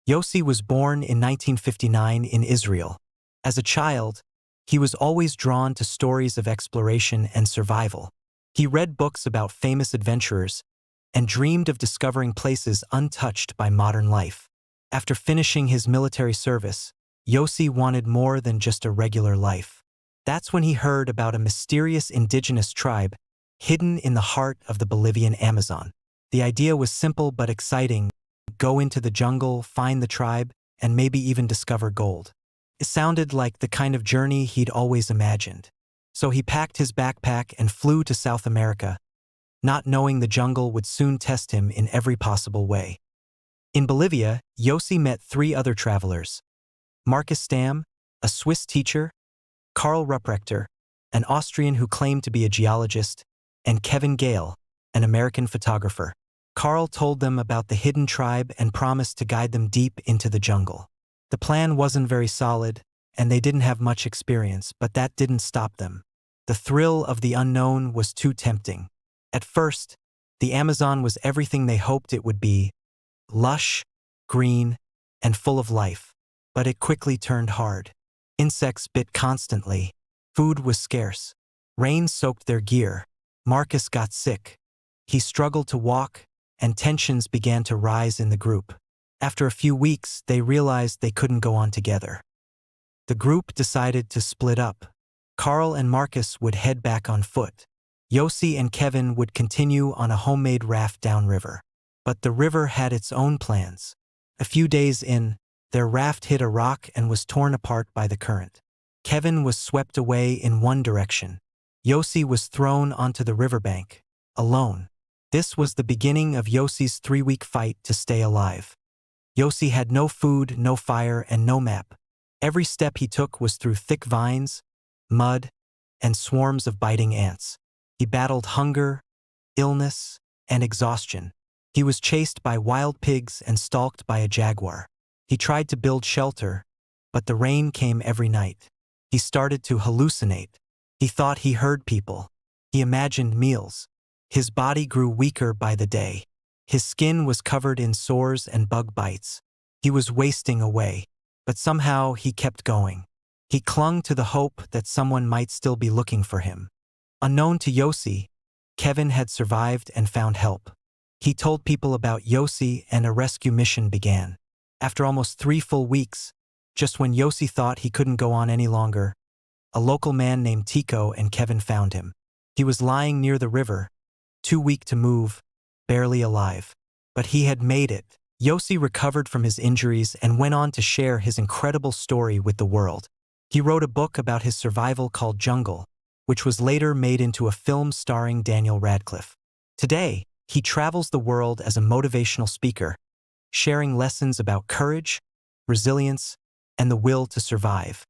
Yossi was born in 1959 in Israel. As a child, he was always drawn to stories of exploration and survival. He read books about famous adventurers and dreamed of discovering places untouched by modern life. After finishing his military service, Yossi wanted more than just a regular life. That's when he heard about a mysterious indigenous tribe hidden in the heart of the Bolivian Amazon. The idea was simple but exciting: go into the jungle, find the tribe, and maybe even discover gold. It sounded like the kind of journey he'd always imagined. So he packed his backpack and flew to South America, not knowing the jungle would soon test him in every possible way. In Bolivia, Yossi met 3 other travelers: Marcus Stam, a Swiss teacher; Karl Rupprechter, an Austrian who claimed to be a geologist; and Kevin Gale, an American photographer. Karl told them about the hidden tribe and promised to guide them deep into the jungle. The plan wasn't very solid, and they didn't have much experience, but that didn't stop them. The thrill of the unknown was too tempting. At first, the Amazon was everything they hoped it would be: lush, green, and full of life. But it quickly turned hard. Insects bit constantly. Food was scarce. Rain soaked their gear. Marcus got sick. He struggled to walk, and tensions began to rise in the group. After a few weeks, they realized they couldn't go on together. The group decided to split up. Karl and Marcus would head back on foot. Yossi and Kevin would continue on a homemade raft downriver. But the river had its own plans. A few days in, their raft hit a rock and was torn apart by the current. Kevin was swept away in one direction. Yossi was thrown onto the riverbank, alone. This was the beginning of Yossi's 3-week fight to stay alive. Yossi had no food, no fire, and no map. Every step he took was through thick vines, mud, and swarms of biting ants. He battled hunger, illness, and exhaustion. He was chased by wild pigs and stalked by a jaguar. He tried to build shelter, but the rain came every night. He started to hallucinate. He thought he heard people. He imagined meals. His body grew weaker by the day. His skin was covered in sores and bug bites. He was wasting away, but somehow he kept going. He clung to the hope that someone might still be looking for him. Unknown to Yossi, Kevin had survived and found help. He told people about Yossi, and a rescue mission began. After almost 3 full weeks, just when Yossi thought he couldn't go on any longer, a local man named Tico and Kevin found him. He was lying near the river, too weak to move, barely alive. But he had made it. Yossi recovered from his injuries and went on to share his incredible story with the world. He wrote a book about his survival called Jungle, which was later made into a film starring Daniel Radcliffe. Today, he travels the world as a motivational speaker, sharing lessons about courage, resilience, and the will to survive.